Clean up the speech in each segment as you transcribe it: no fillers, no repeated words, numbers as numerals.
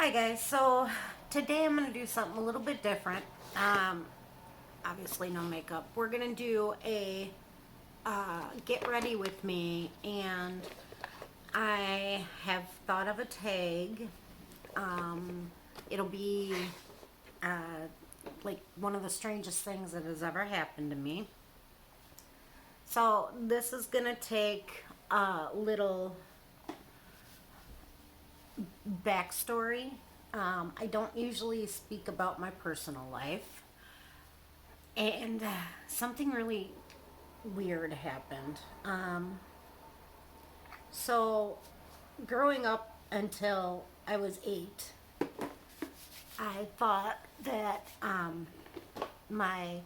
Hi guys, so today I'm going to do something a little bit different. Obviously no makeup. We're going to do a get ready with me, and I have thought of a tag. It'll be like one of the strangest things that has ever happened to me. So this is going to take a little backstory. I don't usually speak about my personal life, and something really weird happened. So, growing up until I was 8, I thought that my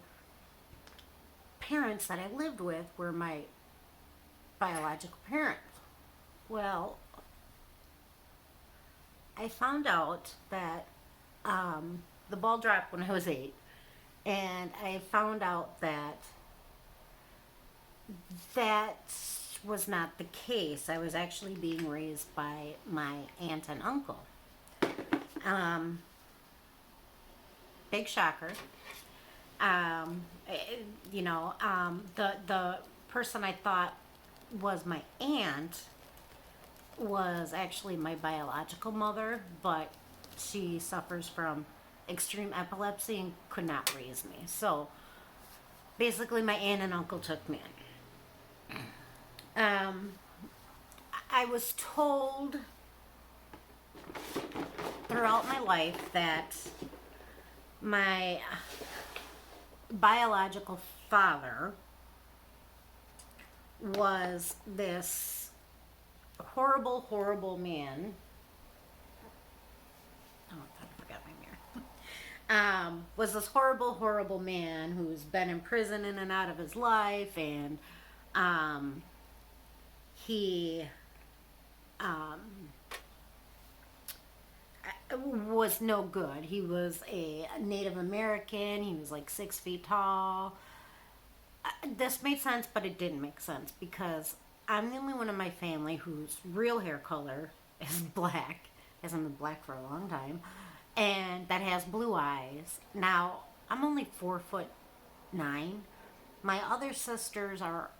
parents that I lived with were my biological parents. Well, I found out that the ball dropped when I was 8, and I found out that that was not the case. I was actually being raised by my aunt and uncle. Um, Big shocker. Eh, the person I thought was my aunt was actually my biological mother, but she suffers from extreme epilepsy and could not raise me. So basically, my aunt and uncle took me in. I was told throughout my life that my biological father was this horrible, horrible man. Oh, I forgot my mirror. Was this horrible, horrible man who's been in prison in and out of his life, and he um, was no good. He was a Native American. He was like 6 feet tall. This made sense, but it didn't make sense because I'm the only one in my family whose real hair color is black, hasn't been black for a long time, and that has blue eyes. Now, I'm only 4'9". My other sisters are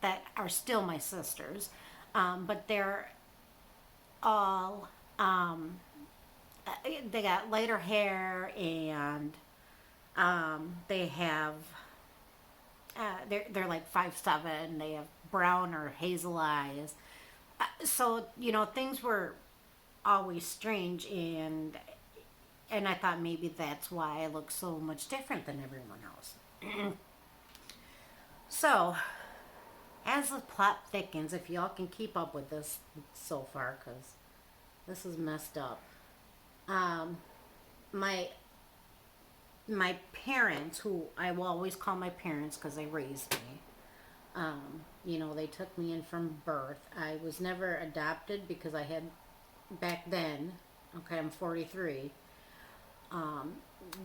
that are still my sisters, but they're all they got lighter hair, and they have they're like 5'7". They have brown or hazel eyes. So things were always strange, and I thought maybe that's why I look so much different than everyone else. So, as the plot thickens, if y'all can keep up with this so far, because this is messed up. My my parents, who I will always call my parents because they raised me, they took me in from birth. I was never adopted because I had, back then, okay, I'm 43,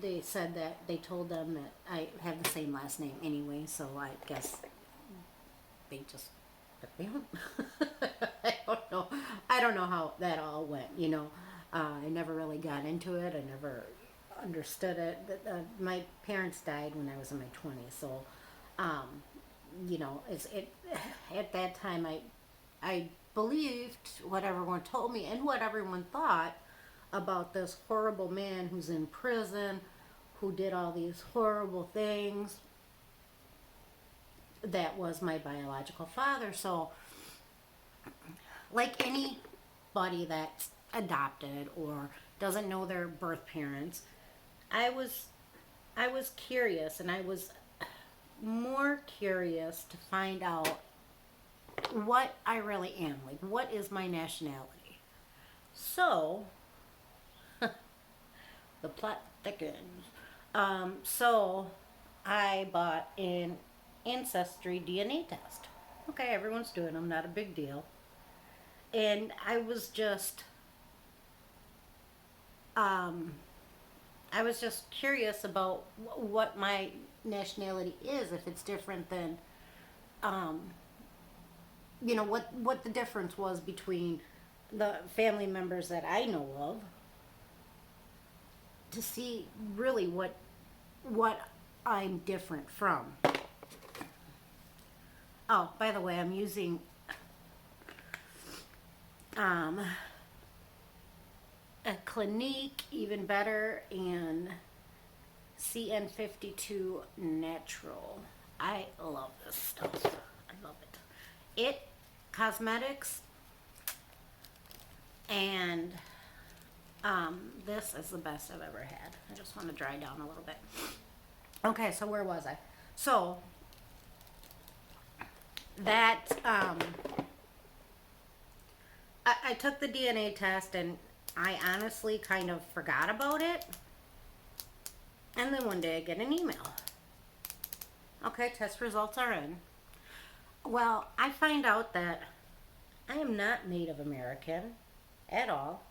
they said that they told them that I have the same last name anyway, so I guess they just took me home. I don't know how that all went. I never really got into it. I never understood it. My parents died when I was in my 20s, so at that time I believed what everyone told me and what everyone thought about this horrible man who's in prison, who did all these horrible things. That was my biological father. So, like anybody that's adopted or doesn't know their birth parents, I was curious, and I was more curious to find out what I really am. Like, what is my nationality? So, the plot thickens. So, I bought an ancestry DNA test. Okay, everyone's doing them, not a big deal. And I was just curious about what my nationality is, if it's different than what the difference was between the family members that I know of to see really what I'm different from. Oh, by the way, I'm using a Clinique, even better, and CN52 Natural. I love this stuff. I love it. It Cosmetics and this is the best I've ever had. I just want to dry down a little bit. Okay, so where was I? So that I took the DNA test and I honestly kind of forgot about it. And then one day I get an email. Okay, test results are in. Well, I find out that I am not Native American at all.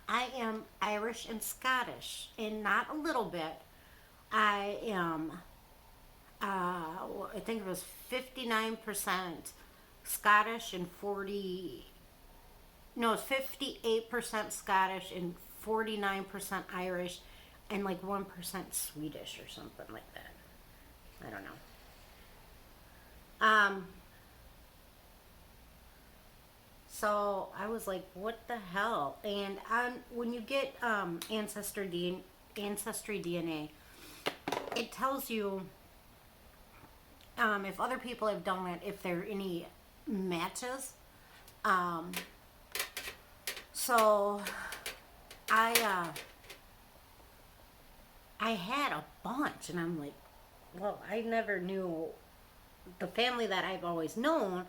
I am Irish and Scottish, and not a little bit. I am, I think it was 59% Scottish and 58% Scottish and 49% Irish and like 1% Swedish or something like that. I don't know. So I was like, what the hell? And when you get Ancestry DNA, it tells you if other people have done it, if there are any matches. So I had a bunch, and I'm like, well, I never knew the family that I've always known.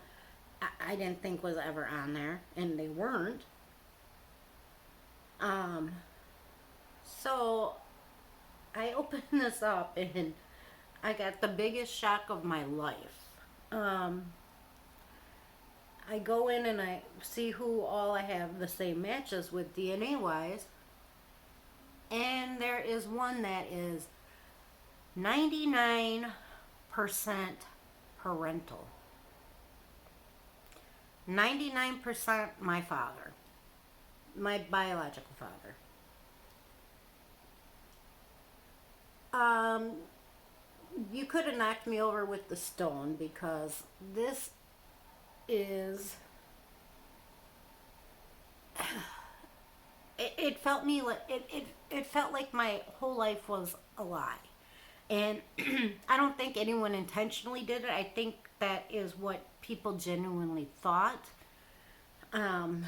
I didn't think was ever on there, and they weren't. So I opened this up, and I got the biggest shock of my life. I go in and I see who all I have the same matches with DNA wise, and there is one that is 99% parental. 99% my father, my biological father. You could have knocked me over with the stone, because this is, it felt me like it felt like my whole life was a lie. And I don't think anyone intentionally did it. I think that is what people genuinely thought and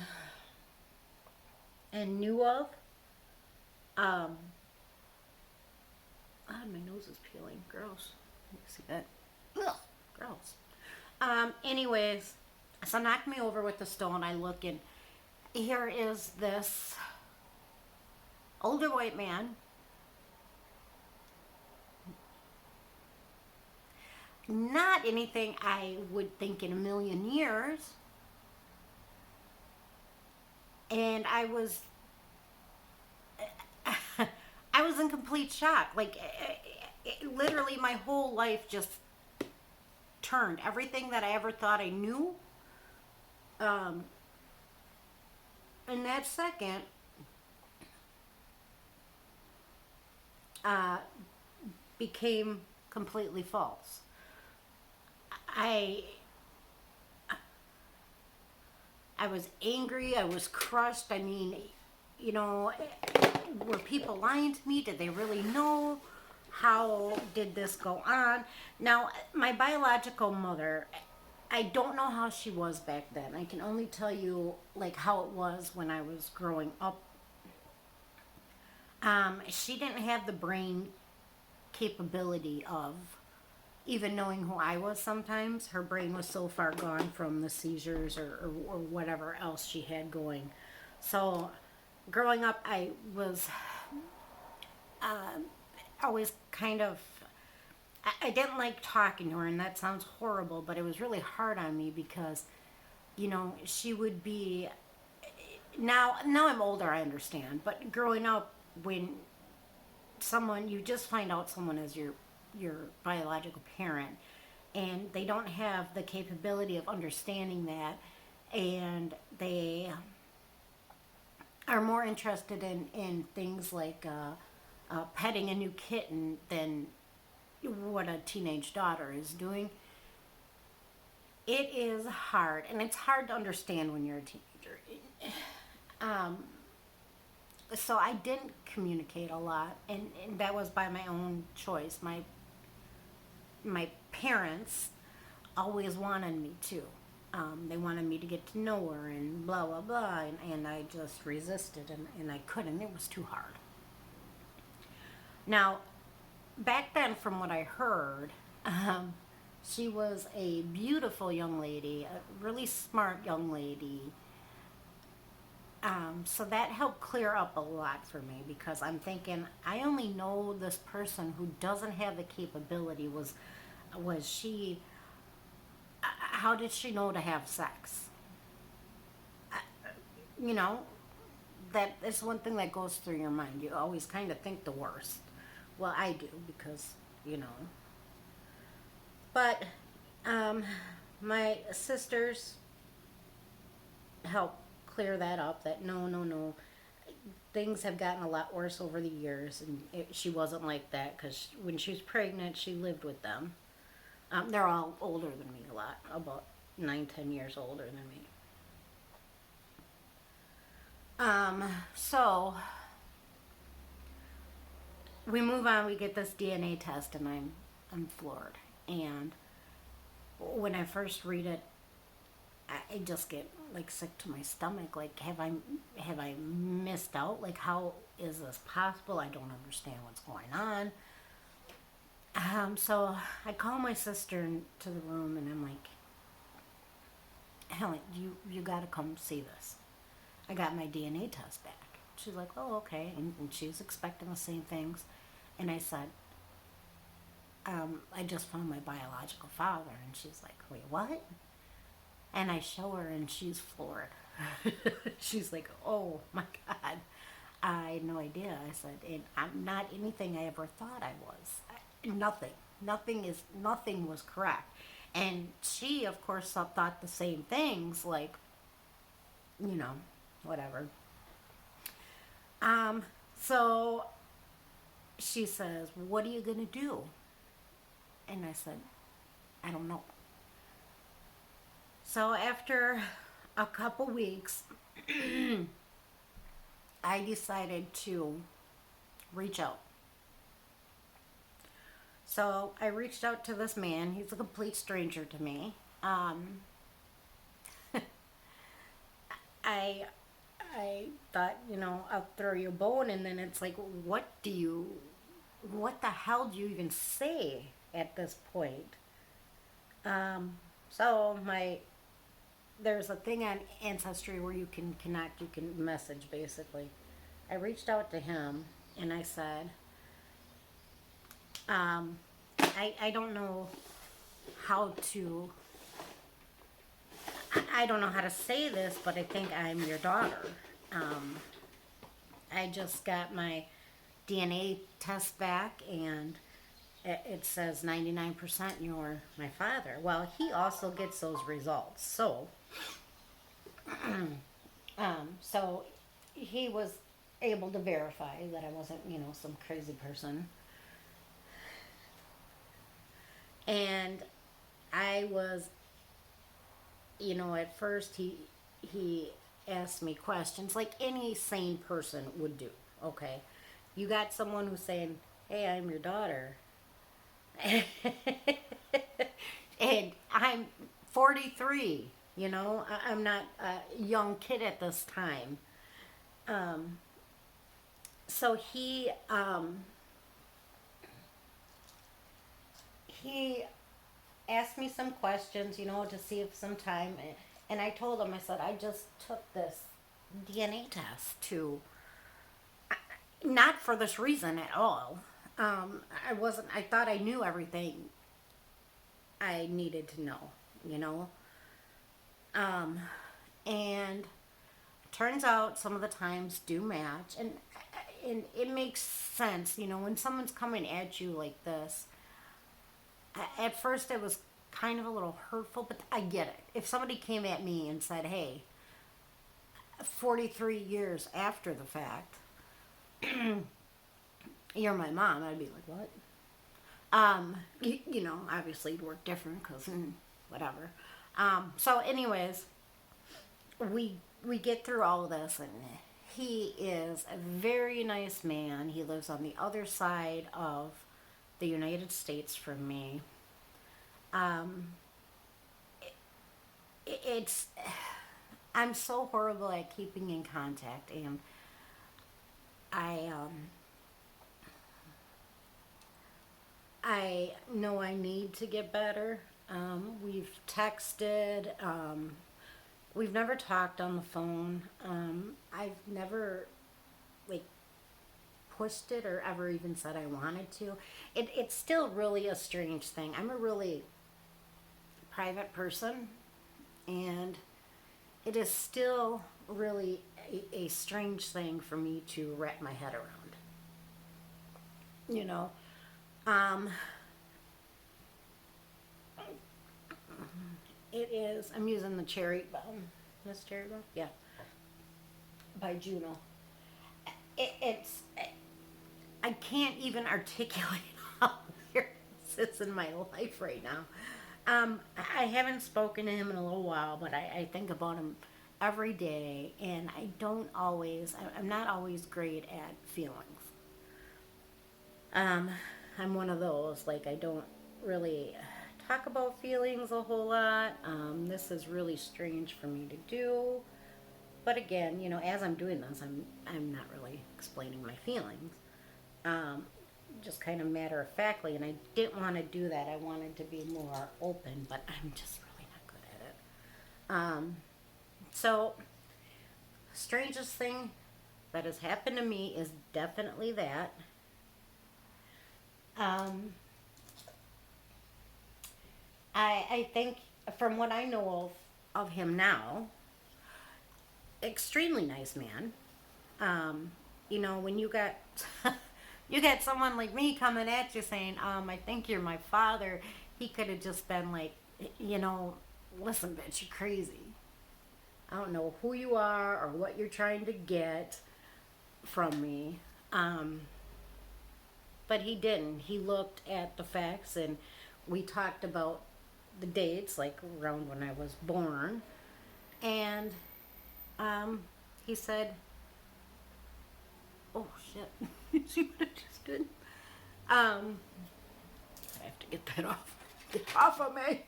knew of. God, my nose is peeling. Gross. You see that? Ugh, gross. Anyways, so knocked me over with the stone. I look, and here is this older white man. Not anything I would think in a million years. And I was in complete shock. Like, literally my whole life just turned. Everything that I ever thought I knew, in that second, became completely false. I was angry. I was crushed. I mean, you know, were people lying to me? Did they really know? How did this go on? Now, my biological mother, I don't know how she was back then. I can only tell you like how it was when I was growing up. She didn't have the brain capability of even knowing who I was sometimes. Her brain was so far gone from the seizures or whatever else she had going. So growing up, I was always kind of, I didn't like talking to her, and that sounds horrible, but it was really hard on me because, you know, she would be, now I'm older, I understand, but growing up, when someone, you just find out someone is your biological parent, and they don't have the capability of understanding that, and they are more interested in things like petting a new kitten than what a teenage daughter is doing. It is hard, and it's hard to understand when you're a teenager. So I didn't communicate a lot, and that was by my own choice. My parents always wanted me to. They wanted me to get to know her and blah blah blah, and I just resisted, and I couldn't. It was too hard. Now, back then, from what I heard, she was a beautiful young lady, a really smart young lady. So that helped clear up a lot for me, because I'm thinking, I only know this person who doesn't have the capability. Was she? How did she know to have sex? You know, that is one thing that goes through your mind. You always kind of think the worst. Well, I do, because you know. But my sisters helped clear that up. That no, no, no, things have gotten a lot worse over the years, and she wasn't like that, because when she was pregnant, she lived with them. They're all older than me a lot, about 9, 10 years older than me. So we move on. We get this DNA test, and I'm floored. And when I first read it, I just get like sick to my stomach. Like, have I missed out? Like, how is this possible? I don't understand what's going on. So I call my sister into the room, and I'm like, Helen, you got to come see this. I got my DNA test back. She's like, oh, okay. And she was expecting the same things. And I said, I just found my biological father. And she's like, wait, what? And I show her, and she's floored. She's like, oh my God. I had no idea. I said, and I'm not anything I ever thought I was. Nothing was correct. And she, of course, thought the same things, like, you know, whatever. So she says, what are you going to do? And I said, I don't know. So after a couple weeks, I decided to reach out. So I reached out to this man. He's a complete stranger to me. I thought, I'll throw you a bone, and then it's like, what the hell do you even say at this point? So there's a thing on Ancestry where you can connect, you can message, basically. I reached out to him, and I said, I don't know how to, I don't know how to say this, but I think I'm your daughter. I just got my DNA test back, and it says 99% you're my father. Well, he also gets those results. So, so he was able to verify that I wasn't, some crazy person. And I was, at first he asked me questions like any sane person would do. Okay, you got someone who's saying, hey, I'm your daughter. And I'm 43, I'm not a young kid at this time. So he asked me some questions, to see if some time, and I told him, I said, I just took this DNA test not for this reason at all. I thought I knew everything I needed to know, and turns out some of the times do match, and it makes sense, when someone's coming at you like this. At first it was kind of a little hurtful, but I get it. If somebody came at me and said, hey, 43 years after the fact, you're my mom, I'd be like, what? You know, obviously it'd work different because whatever. So anyways, we get through all of this, and he is a very nice man. He lives on the other side of the United States from me. Um, it's I'm so horrible at keeping in contact, and I I know I need to get better. We've texted. We've never talked on the phone. I've never like pushed it or ever even said I wanted to. It's still really a strange thing. I'm a really private person, and it is still really a strange thing for me to wrap my head around. You know, um, it is. I'm using the cherry bomb. This cherry bomb, yeah, by Juno. It's. I can't even articulate how weird this is in my life right now. I haven't spoken to him in a little while, but I think about him every day, and I don't always. I'm not always great at feelings. Um, I'm one of those. Like I don't really talk about feelings a whole lot. This is really strange for me to do. But again, you know, as I'm doing this, I'm not really explaining my feelings. Um, just kind of matter of factly, and I didn't want to do that. I wanted to be more open, but I'm just really not good at it. So, strangest thing that has happened to me is definitely that. Um, I think from what I know of him now, extremely nice man. You know, when you got you got someone like me coming at you saying, I think you're my father, he could have just been like, you know, listen, bitch, you're crazy. I don't know who you are or what you're trying to get from me. Um, but he didn't. He looked at the facts, and we talked about the dates, like around when I was born. And he said, oh shit. You see what I just did? I have to get that off. Get off of me.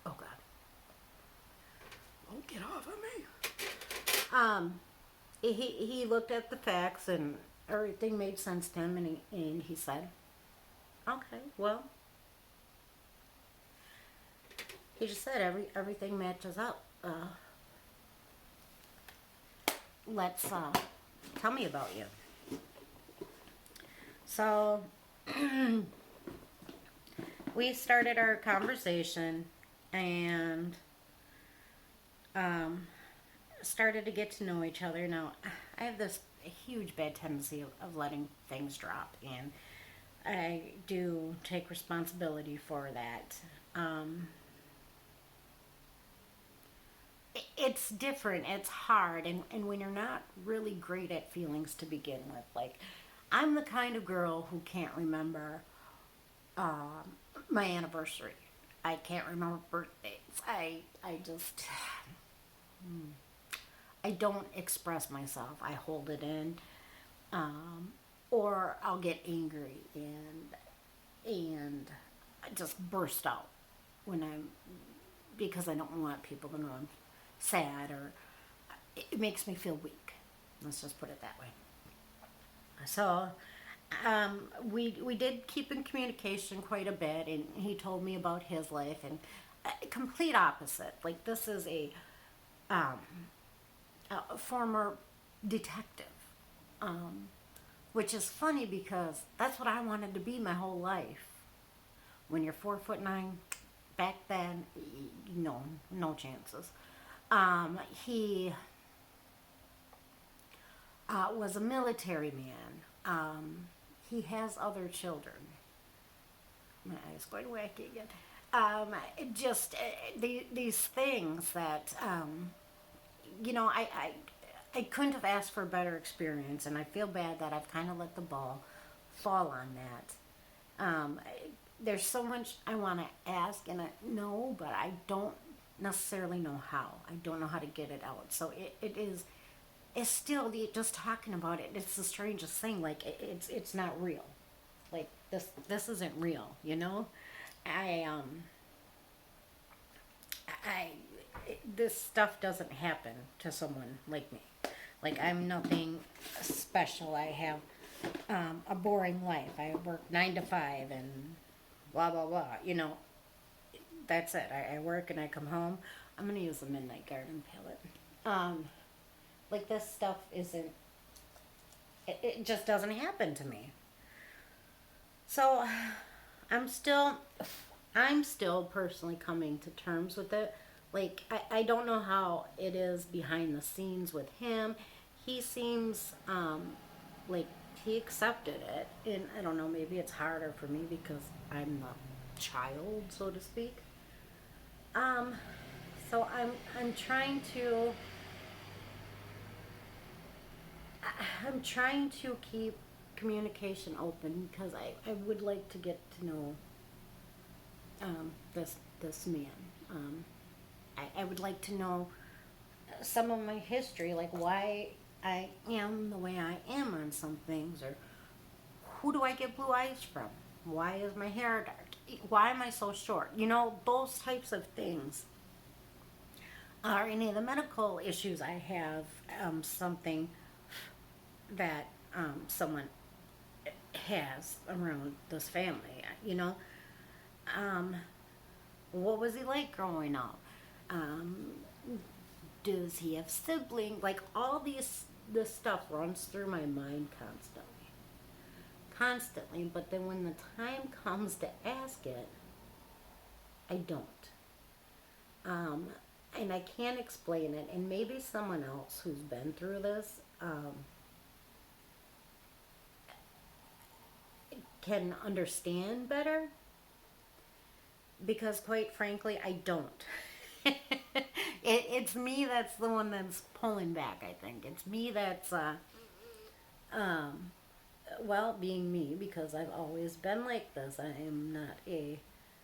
Oh god. Oh, get off of me. He looked at the facts, and everything made sense to him, and he said, okay, well, he just said everything matches up. Let's tell me about you. So we started our conversation, and started to get to know each other. Now, I have this huge bad tendency of letting things drop, and I do take responsibility for that. It's different, it's hard, and when you're not really great at feelings to begin with, like, I'm the kind of girl who can't remember my anniversary. I can't remember birthdays. I just I don't express myself. I hold it in, or I'll get angry and I just burst out when I'm because I don't want people to know I'm sad, or it makes me feel weak. Let's just put it that way. So we did keep in communication quite a bit, and he told me about his life, and complete opposite. Like, this is um, a former detective, which is funny because that's what I wanted to be my whole life. When you're 4'9", back then, no chances. He was a military man. he has other children. My eyes going wacky again. Just these things that I couldn't have asked for a better experience, and I feel bad that I've kind of let the ball fall on that. There's so much I want to ask and I know, but I don't necessarily know how. I don't know how to get it out. So it's still just talking about it. It's the strangest thing. Like it's not real. Like this isn't real. You know, I I this stuff doesn't happen to someone like me. Like I'm nothing special. I have a boring life. I work 9 to 5 and blah blah blah. That's it. I work and I come home. I'm gonna use the Midnight Garden palette. Like this stuff isn't. It just doesn't happen to me. So I'm still personally coming to terms with it. Like, I don't know how it is behind the scenes with him. He seems like he accepted it. And I don't know, maybe it's harder for me because I'm the child, so to speak. So I'm trying to keep communication open because I would like to get to know this man. I would like to know some of my history, like why I am the way I am on some things, or who do I get blue eyes from? Why is my hair dark? Why am I so short? Those types of things. Are any of the medical issues I have something that someone has around this family? What was he like growing up? Does he have siblings? Like all this stuff runs through my mind constantly. But then when the time comes to ask it, I don't. And I can't explain it. And maybe someone else who's been through this can understand better. Because quite frankly, I don't. It's me that's the one that's pulling back, I think. It's me that's, being me, because I've always been like this.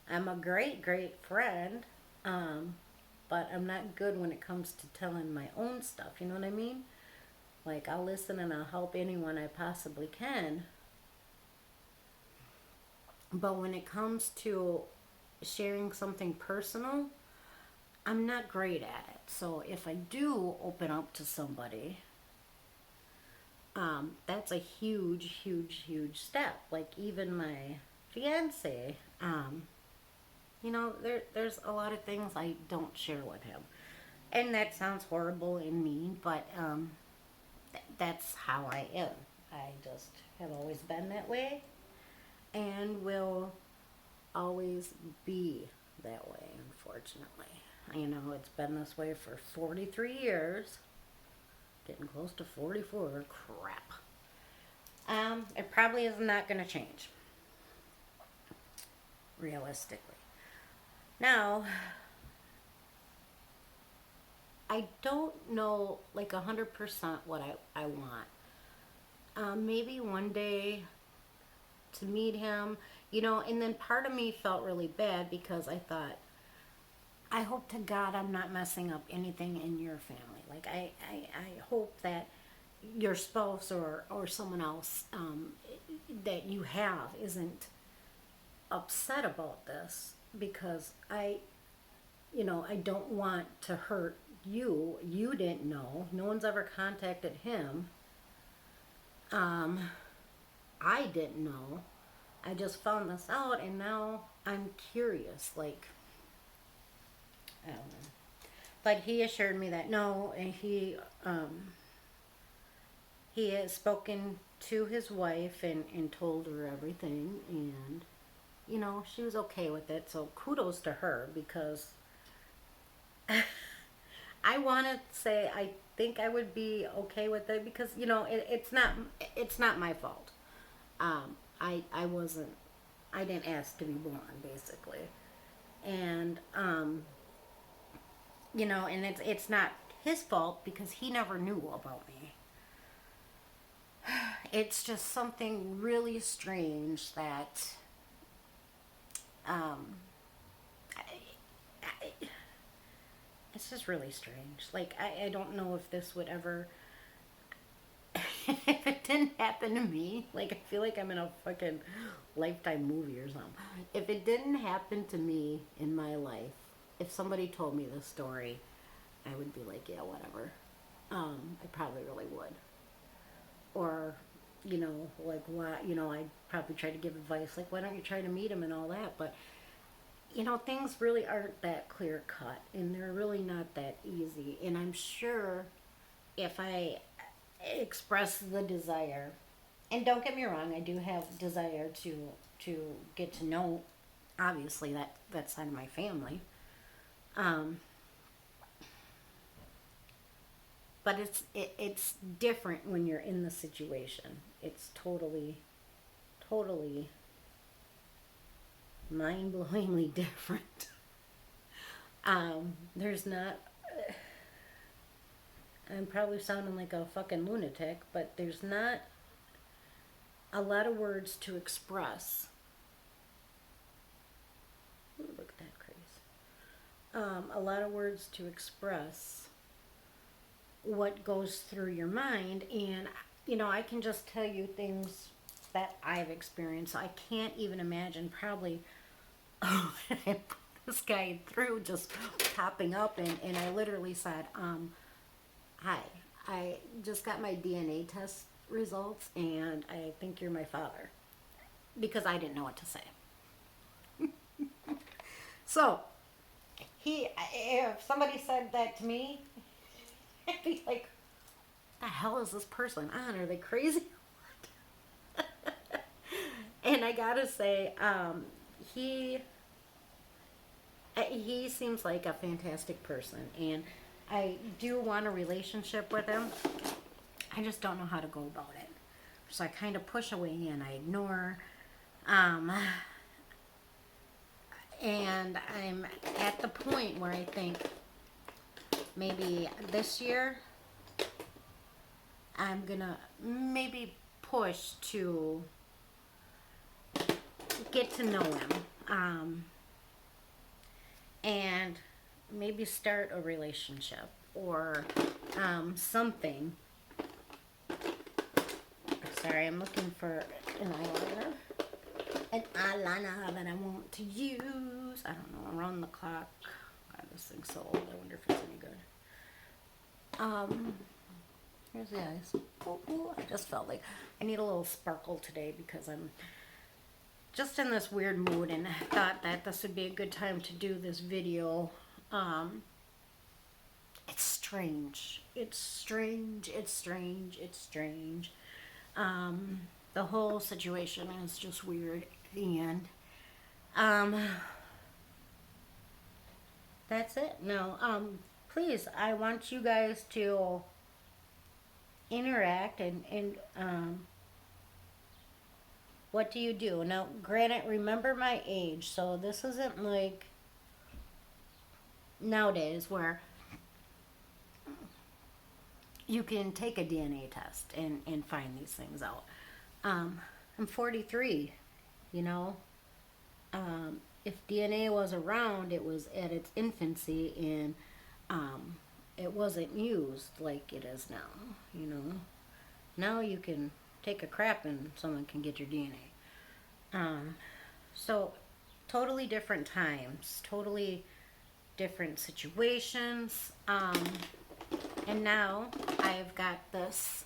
I'm a great, great friend, but I'm not good when it comes to telling my own stuff, you know what I mean? Like, I'll listen and I'll help anyone I possibly can. But when it comes to sharing something personal, I'm not great at it. So if I do open up to somebody, that's a huge, huge, huge step. Like even my fiance, there's a lot of things I don't share with him. And that sounds horrible and mean, but that's how I am. I just have always been that way and will always be that way, unfortunately. It's been this way for 43 years. Getting close to 44. Crap. It probably is not going to change. Realistically. Now, I don't know, like 100% what I want. Maybe one day to meet him, and then part of me felt really bad because I thought, I hope to God I'm not messing up anything in your family. Like, I hope that your spouse or someone else that you have isn't upset about this, because I don't want to hurt you. You didn't know. No one's ever contacted him. I didn't know. I just found this out, and now I'm curious. Like, I don't know. But he assured me that no, and he has spoken to his wife and told her everything, and she was okay with it. So kudos to her, because I want to say I think I would be okay with it, because it's not, it's not my fault. I didn't ask to be born, basically. And, and it's not his fault because he never knew about me. It's just something really strange that, um, it's just really strange. Like, I don't know if this would ever, if it didn't happen to me, like, I feel like I'm in a fucking Lifetime movie or something. If it didn't happen to me in my life, if somebody told me this story, I would be like, yeah, whatever. I probably really would. Or, like, why, I'd probably try to give advice, like, why don't you try to meet him and all that, but, things really aren't that clear cut, and they're really not that easy, and I'm sure if I express the desire, and don't get me wrong, I do have desire to get to know, obviously, that side of my family, but it's different when you're in the situation. It's totally mind-blowingly different. There's not. I'm probably sounding like a fucking lunatic, but there's not a lot of words to express. Ooh, look at that craze. A lot of words to express what goes through your mind, and I can just tell you things that I've experienced. I can't even imagine probably this guy through just popping up, and I literally said, hi, I just got my DNA test results, and I think you're my father, because I didn't know what to say. So, if somebody said that to me, I'd be like, what the hell is this person on? Are they crazy? And I gotta say, he seems like a fantastic person, and I do want a relationship with him. I just don't know how to go about it. So I kind of push away and I ignore. And I'm at the point where I think maybe this year I'm gonna maybe push to get to know him. And maybe start a relationship or something. Sorry, I'm looking for an eyeliner. An eyeliner that I want to use. I don't know, around the clock. God, this thing's so old. I wonder if it's any good. Here's the eyes. Ooh, I just felt like I need a little sparkle today because I'm just in this weird mood, and I thought that this would be a good time to do this video. It's strange. It's strange. It's strange. It's strange. The whole situation is just weird, and that's it. No, please, I want you guys to interact and what do you do? Now, granted, remember my age, so this isn't like nowadays where you can take a DNA test and find these things out. I'm 43, if DNA was around, it was at its infancy, and it wasn't used like it is now, Now you can take a crap and someone can get your DNA. So totally different times, totally different situations. And now I've got this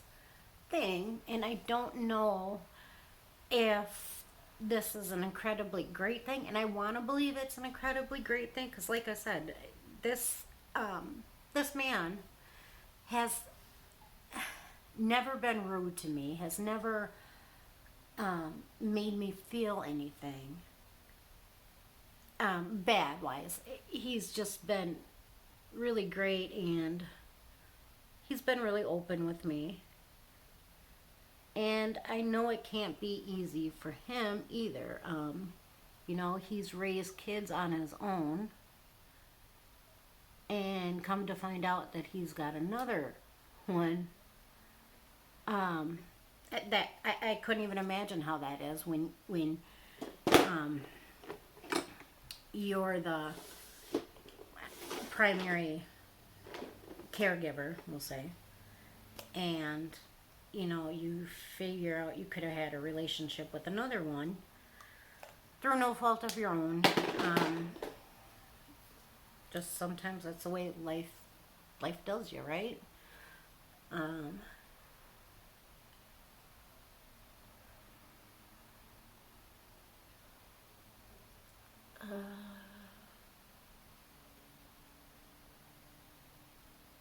thing, and I don't know if this is an incredibly great thing, and I want to believe it's an incredibly great thing, because like I said, this man has never been rude to me, has never made me feel anything bad wise. He's just been really great, and he's been really open with me, And I know it can't be easy for him either. You know, he's raised kids on his own, and come to find out that he's got another one. Um, that I couldn't even imagine how that is when um, you're the primary caregiver, we'll say, and you know, you figure out you could have had a relationship with another one through no fault of your own. Just sometimes that's the way life does you, right?